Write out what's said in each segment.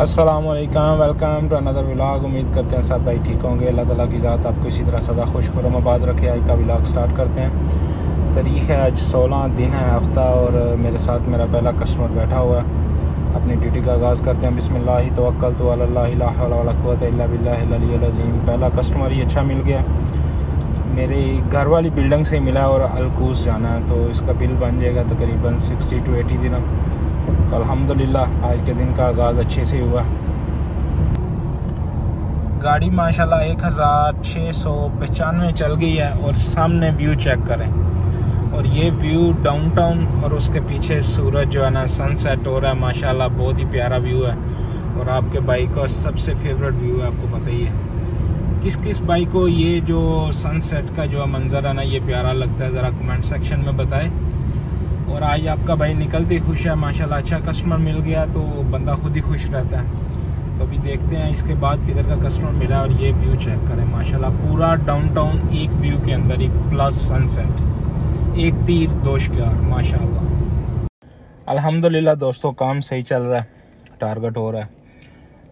अस्सलामुअलैकुम, welcome to another vlog. उम्मीद करते हैं सब भाई ठीक होंगे। अल्लाह ताला की ज़ात आपको इसी तरह सदा खुश खुरमाबाद रखे। आज का व्लॉग स्टार्ट करते हैं। तारीख़ है आज 16 दिन है हफ़्ता और मेरे साथ मेरा पहला कस्टमर बैठा हुआ है। अपनी ड्यूटी का आगाज़ करते हैं। बिस्मिल्लाह तवक्कलतु अल्लाह ला हौला वला कुव्वता इल्ला बिल्लाहिल अलिय्यिल अज़ीम। पहला कस्टमर ही अच्छा मिल गया, मेरी घर वाली बिल्डिंग से मिला और अलकूस जाना है, तो इसका बिल बन जाएगा तकरीबन 60 to 80 दिन। तो अल्हम्दुलिल्लाह आज के दिन का आगाज़ अच्छे से हुआ। गाड़ी माशाल्लाह 1695 चल गई है और सामने व्यू चेक करें, और ये व्यू डाउनटाउन और उसके पीछे सूरज जो है ना सनसेट हो रहा है। माशाल्लाह बहुत ही प्यारा व्यू है और आपके बाइक का सबसे फेवरेट व्यू है, आपको पता ही है। किस किस बाइक को ये जो सनसेट का जो मंज़र है ना ये प्यारा लगता है, ज़रा कमेंट सेक्शन में बताएं। और आज आपका भाई निकलते खुश है माशाल्लाह। अच्छा कस्टमर मिल गया तो बंदा खुद ही खुश रहता है। तो अभी देखते हैं इसके बाद किधर का कस्टमर मिला। और ये व्यू चेक करें माशाल्लाह, पूरा डाउनटाउन एक व्यू के अंदर ही प्लस सनसेट, एक तीर दो शिकार माशाल्लाह। अल्हम्दुलिल्लाह दोस्तों काम सही चल रहा है, टारगेट हो रहा है।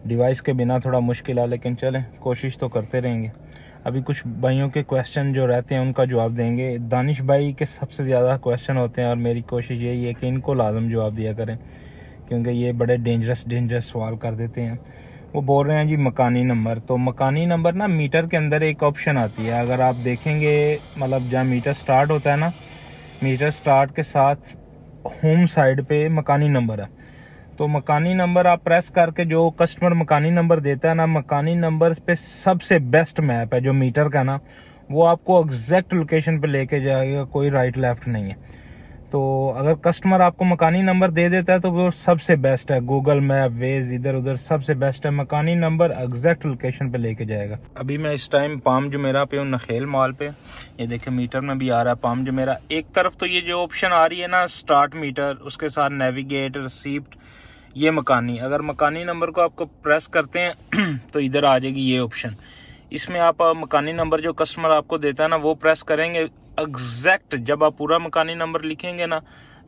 डिवाइस के बिना थोड़ा मुश्किल है, लेकिन चलें कोशिश तो करते रहेंगे। अभी कुछ भाइयों के क्वेश्चन जो रहते हैं उनका जवाब देंगे। दानिश भाई के सबसे ज़्यादा क्वेश्चन होते हैं और मेरी कोशिश यही है कि इनको लाजम जवाब दिया करें, क्योंकि ये बड़े डेंजरस सवाल कर देते हैं। वो बोल रहे हैं जी मकानी नंबर। तो मकानी नंबर ना मीटर के अंदर एक ऑप्शन आती है, अगर आप देखेंगे मतलब जहाँ मीटर स्टार्ट होता है ना, मीटर स्टार्ट के साथ होम साइड पे मकानी नंबर है। तो मकानी नंबर आप प्रेस करके जो कस्टमर मकानी नंबर देता है ना, मकानी नंबर पे सबसे बेस्ट मैप है जो मीटर का ना, वो आपको एग्जैक्ट लोकेशन पे लेके जाएगा, कोई राइट लेफ्ट नहीं है। तो अगर कस्टमर आपको मकानी नंबर दे देता है तो वो सबसे बेस्ट है। गूगल मैप, वेज, इधर उधर सबसे बेस्ट है। मकानी नंबर एग्जैक्ट लोकेशन पे लेके जाएगा। अभी मैं इस टाइम पाम जुमेरा पे हूँ, नखेल मॉल पे। ये देखे मीटर में भी आ रहा है पाम जुमेरा। एक तरफ तो ये जो ऑप्शन आ रही है ना स्टार्ट मीटर, उसके साथ नेविगेट, रिसीप्ट, ये मकानी। अगर मकानी नंबर को आपको प्रेस करते हैं तो इधर आ जाएगी ये ऑप्शन। इसमें आप मकानी नंबर जो कस्टमर आपको देता है ना वो प्रेस करेंगे। एग्जैक्ट जब आप पूरा मकानी नंबर लिखेंगे ना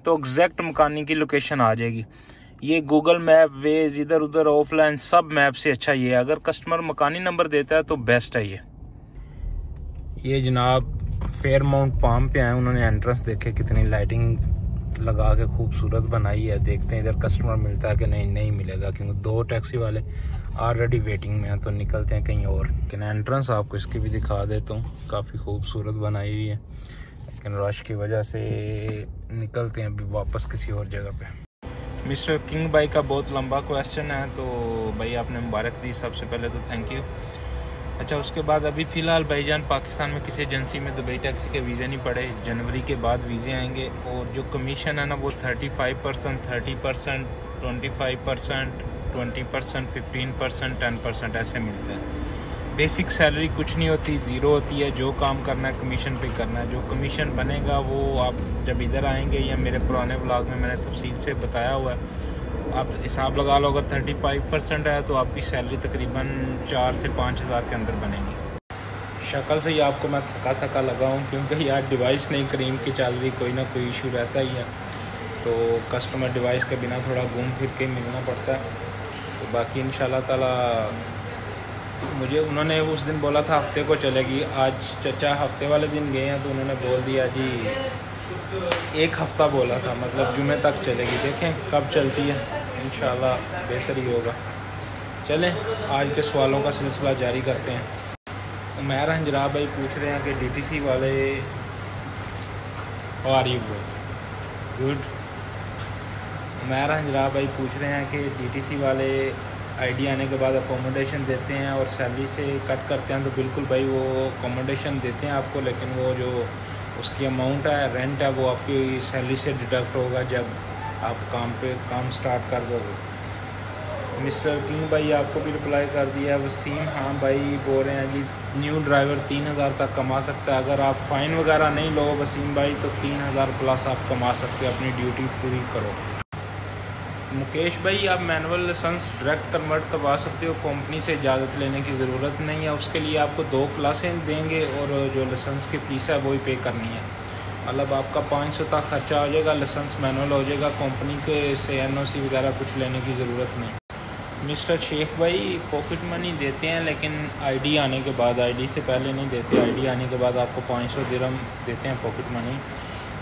तो एग्जैक्ट मकानी की लोकेशन आ जाएगी। ये गूगल मैप, वेज, इधर उधर ऑफलाइन सब मैप से अच्छा ये है। अगर कस्टमर मकानी नंबर देता है तो बेस्ट है ये जनाब फेयरमाउंट पाम पे आए। उन्होंने एंट्रेंस देखे कितनी लाइटिंग लगा के खूबसूरत बनाई है। देखते हैं इधर कस्टमर मिलता है कि नहीं मिलेगा, क्योंकि दो टैक्सी वाले ऑलरेडी वेटिंग में हैं। तो निकलते हैं कहीं और। लेकिन एंट्रेंस आपको इसकी भी दिखा देता हूँ, काफ़ी खूबसूरत बनाई हुई है, लेकिन रश की वजह से निकलते हैं अभी वापस किसी और जगह पे। मिस्टर किंग भाई का बहुत लंबा क्वेश्चन है, तो भाई आपने मुबारक दी सबसे पहले तो थैंक यू। अच्छा उसके बाद अभी फ़िलहाल भाईजान पाकिस्तान में किसी एजेंसी में दुबई टैक्सी के वीज़े नहीं पड़े। जनवरी के बाद वीज़े आएंगे और जो कमीशन है ना वो 35%, 30%, 25%, 20%, 15%, 10% ऐसे मिलते हैं। बेसिक सैलरी कुछ नहीं होती, ज़ीरो होती है। जो काम करना है कमीशन पे करना है। जो कमीशन बनेगा वो आप जब इधर आएंगे या मेरे पुराने व्लॉग में मैंने तफसील से बताया हुआ है। आप हिसाब लगा लो, अगर 35% है तो आपकी सैलरी तकरीबन 4 से 5 हज़ार के अंदर बनेगी। शक्ल से ही आपको मैं थका लगा हूँ, क्योंकि यार डिवाइस नहीं करीम की चल रही, कोई ना कोई इशू रहता ही है। तो कस्टमर डिवाइस के बिना थोड़ा घूम फिर के मिलना पड़ता है। तो बाकी इंशाल्लाह ताला मुझे उन्होंने उस दिन बोला था हफ्ते को चलेगी। आज चचा हफ्ते वाले दिन गए हैं तो उन्होंने बोल दिया जी एक हफ़्ता बोला था, मतलब जुमे तक चलेगी। देखें कब चलती है, इंशाल्लाह बेहतर ही होगा। चलें आज के सवालों का सिलसिला जारी करते हैं। उमैर हंजरा भाई पूछ रहे हैं कि डीटीसी वाले आर यू गुड। उमैर हंजरा भाई पूछ रहे हैं कि डीटीसी वाले आईडी आने के बाद अकोमोडेशन देते हैं और सैलरी से कट करते हैं। तो बिल्कुल भाई वो अकोमोडेशन देते हैं आपको, लेकिन वो जो उसकी अमाउंट है, रेंट है, वो आपकी सैलरी से डिडक्ट होगा जब आप काम स्टार्ट कर दोगे। मिस्टर किंग भाई आपको भी रिप्लाई कर दिया। वसीम हाँ भाई बोल रहे हैं जी न्यू ड्राइवर 3000 तक कमा सकता है। अगर आप फ़ाइन वगैरह नहीं लो वसीम भाई तो 3000 प्लस आप कमा सकते हो, अपनी ड्यूटी पूरी करो। मुकेश भाई आप मैनुअल लाइसेंस डायरेक्ट कन्वर्ट करवा सकते हो, कंपनी से इजाज़त लेने की ज़रूरत नहीं है। उसके लिए आपको 2 क्लासें देंगे और जो लाइसेंस की फ़ीस है वही पे करनी है। मतलब आपका 500 तक खर्चा हो जाएगा, लाइसेंस मैनुअल हो जाएगा, कंपनी के से NOC वगैरह कुछ लेने की ज़रूरत नहीं। मिस्टर शेख भाई पॉकेट मनी देते हैं, लेकिन आईडी आने के बाद, आईडी से पहले नहीं देते। आईडी आने के बाद आपको 500 दिरहम देते हैं पॉकेट मनी।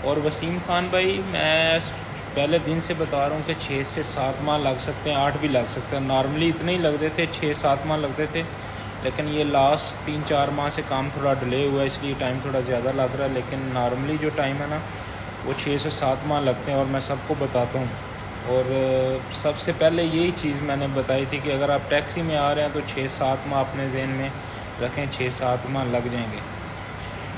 और वसीम खान भाई, मैं पहले दिन से बता रहा हूँ कि 6 से 7 माह लग सकते हैं, 8 भी लग सकते हैं। नॉर्मली इतने ही लगते थे, 6-7 माह लगते थे, लेकिन ये लास्ट 3-4 माह से काम थोड़ा डिले हुआ है, इसलिए टाइम थोड़ा ज़्यादा लग रहा है। लेकिन नॉर्मली जो टाइम है ना, वो 6 से 7 माह लगते हैं। और मैं सबको बताता हूँ, और सबसे पहले यही चीज़ मैंने बताई थी कि अगर आप टैक्सी में आ रहे हैं तो 6-7 माह अपने जहन में रखें, 6-7 माह लग जाएंगे।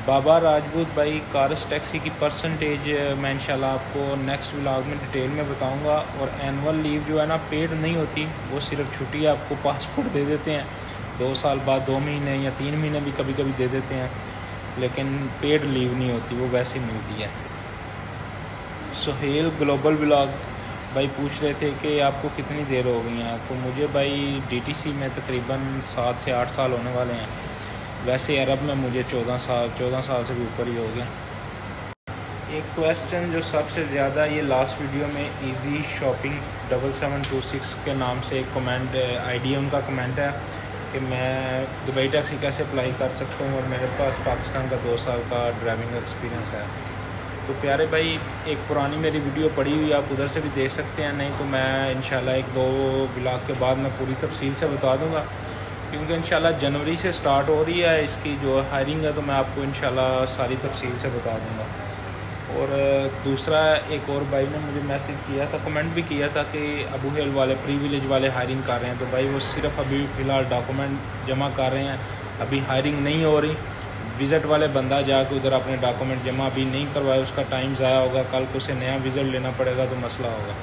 बाबा राजपूत भाई, कार्स टैक्सी की परसेंटेज मैं इंशाल्लाह आपको नेक्स्ट व्लॉग में डिटेल में बताऊंगा। और एनुअल लीव जो है ना, पेड नहीं होती, वो सिर्फ छुट्टी आपको पासपोर्ट दे देते हैं 2 साल बाद, 2 महीने या 3 महीने भी कभी कभी दे देते हैं, लेकिन पेड लीव नहीं होती, वो वैसे ही मिलती है। सुहेल ग्लोबल व्लॉग भाई पूछ रहे थे कि आपको कितनी देर हो गई है। तो मुझे भाई डीटीसी में तकरीबन 7 से 8 साल होने वाले हैं। वैसे अरब में मुझे 14 साल से भी ऊपर ही हो गया। एक क्वेश्चन जो सबसे ज़्यादा, ये लास्ट वीडियो में इजी शॉपिंग 7726 के नाम से एक कमेंट आईडी उनका कमेंट है कि मैं दुबई टैक्सी कैसे अप्लाई कर सकता हूँ, और मेरे पास पाकिस्तान का 2 साल का ड्राइविंग एक्सपीरियंस है। तो प्यारे भाई, एक पुरानी मेरी वीडियो पड़ी हुई, आप उधर से भी देख सकते हैं, नहीं तो मैं इंशाल्लाह 1-2 व्लॉग के बाद मैं पूरी तफसील से बता दूँगा, क्योंकि इंशाल्लाह जनवरी से स्टार्ट हो रही है इसकी जो हायरिंग है, तो मैं आपको इंशाल्लाह सारी तफसील से बता दूंगा। और दूसरा, एक और भाई ने मुझे मैसेज किया था, कमेंट भी किया था कि अबू हेल वाले प्रीविलेज वाले हायरिंग कर रहे हैं। तो भाई वो सिर्फ अभी फ़िलहाल डॉक्यूमेंट जमा कर रहे हैं, अभी हायरिंग नहीं हो रही। विज़िट वाले बंदा जाके उधर अपने डॉक्यूमेंट जमा अभी नहीं करवाए, उसका टाइम ज़ाया होगा, कल को उसे नया विज़िट लेना पड़ेगा, तो मसला होगा।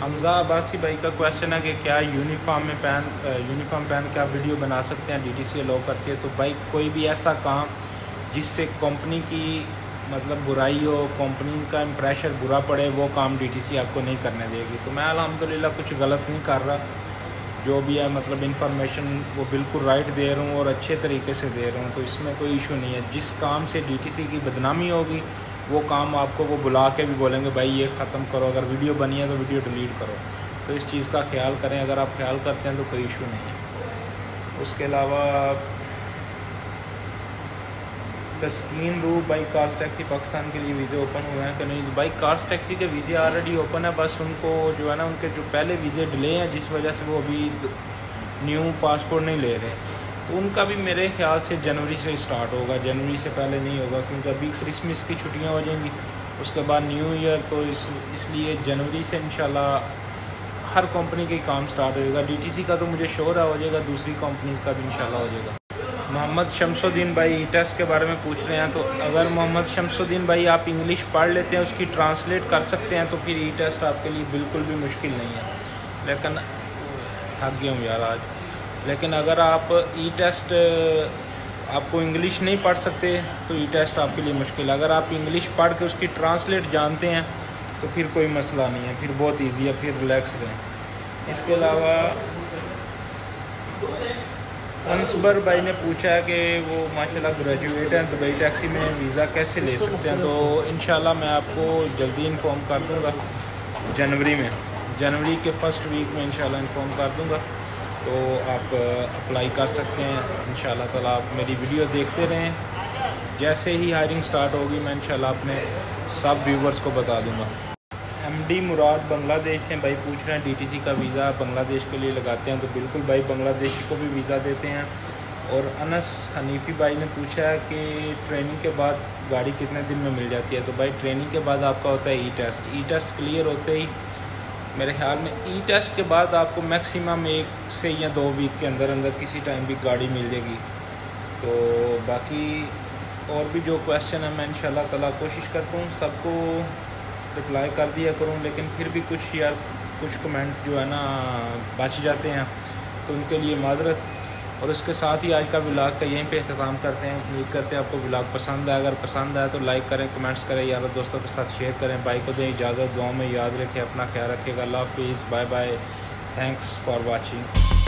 हमज़ा अब्बासी भाई का क्वेश्चन है कि क्या यूनिफॉर्म पहन के आप वीडियो बना सकते हैं, डीटीसी अलाउ करती है। तो भाई कोई भी ऐसा काम जिससे कंपनी की मतलब बुराई हो, कंपनी का इंप्रेशन बुरा पड़े, वो काम डीटीसी आपको नहीं करने देगी। तो मैं अल्हम्दुलिल्लाह कुछ गलत नहीं कर रहा, जो भी है मतलब इन्फॉर्मेशन वो बिल्कुल राइट दे रहा हूँ और अच्छे तरीके से दे रहा हूँ, तो इसमें कोई इशू नहीं है। जिस काम से डीटीसी की बदनामी होगी, वो काम आपको वो बुला के भी बोलेंगे भाई ये ख़त्म करो, अगर वीडियो बनी है तो वीडियो डिलीट करो। तो इस चीज़ का ख्याल करें, अगर आप ख्याल करते हैं तो कोई इशू नहीं है। उसके अलावा तस्कीन रू भाई, कार्स टैक्सी पाकिस्तान के लिए वीज़े ओपन हुए हैं कि नहीं। तो भाई कार्स टैक्सी के वीज़े ऑलरेडी ओपन है, बस उनको जो है ना, उनके जो पहले वीज़े डिले हैं, जिस वजह से वो अभी न्यू पासपोर्ट नहीं ले रहे, तो उनका भी मेरे ख्याल से जनवरी से स्टार्ट होगा, जनवरी से पहले नहीं होगा, क्योंकि अभी क्रिसमस की छुट्टियां हो जाएंगी, उसके बाद न्यू ईयर, तो इसलिए जनवरी से इंशाल्लाह हर कंपनी के काम स्टार्ट हो जाएगा। डीटीसी का तो मुझे श्योर हो जाएगा, दूसरी कंपनीज़ का भी इंशाल्लाह हो जाएगा। मोहम्मद शमसुद्दीन भाई ई टेस्ट के बारे में पूछ रहे हैं। तो अगर मोहम्मद शमसुद्दीन भाई आप इंग्लिश पढ़ लेते हैं, उसकी ट्रांसलेट कर सकते हैं, तो फिर ई टेस्ट आपके लिए बिल्कुल भी मुश्किल नहीं है। लेकिन थक गया हूँ यार आज। लेकिन अगर आप ई टेस्ट आपको इंग्लिश नहीं पढ़ सकते, तो ई टेस्ट आपके लिए मुश्किल है। अगर आप इंग्लिश पढ़ के उसकी ट्रांसलेट जानते हैं, तो फिर कोई मसला नहीं है, फिर बहुत ईजी है, फिर रिलैक्स रहें। इसके अलावा अंसबर भाई ने पूछा है कि वो माशाल्लाह ग्रेजुएट हैं, दुबई टैक्सी में वीज़ा कैसे ले सकते हैं। तो इंशाल्लाह मैं आपको जल्दी इन्फॉर्म कर दूंगा, जनवरी के फर्स्ट वीक में इंशाल्लाह इन्फॉर्म कर दूंगा, तो आप अप्लाई कर सकते हैं इंशाल्लाह ताला। आप मेरी वीडियो देखते रहें, जैसे ही हायरिंग स्टार्ट होगी मैं इंशाल्लाह अपने सब व्यूवर्स को बता दूंगा। एमडी मुराद बांग्लादेश हैं भाई, पूछ रहे हैं डीटीसी का वीज़ा बांग्लादेश के लिए लगाते हैं। तो बिल्कुल भाई, बांग्लादेशी को भी वीज़ा देते हैं। और अनस हनीफ़ी भाई ने पूछा है कि ट्रेनिंग के बाद गाड़ी कितने दिन में मिल जाती है। तो भाई ट्रेनिंग के बाद आपका होता है ई टेस्ट क्लियर होते ही, मेरे ख्याल में ई टेस्ट के बाद आपको मैक्सिमम 1 से या 2 वीक के अंदर किसी टाइम भी गाड़ी मिल जाएगी। तो बाकी और भी जो क्वेश्चन है, मैं इंशाल्लाह ताला कोशिश करता हूँ सबको रिप्लाई कर दिया करूँ, लेकिन फिर भी कुछ कमेंट जो है ना बच जाते हैं, तो उनके लिए माजरत। और उसके साथ ही आज का व्लॉग का यहीं पे अख्ताम करते हैं। उम्मीद करते हैं आपको व्लॉग पसंद आए। अगर पसंद आए तो लाइक करें, कमेंट्स करें, यार दोस्तों के साथ शेयर करें। भाई को दें इजाज़त, दुआ में याद रखें, अपना ख्याल रखिएगा। अल्लाह हाफिज़, bye bye, thanks for watching.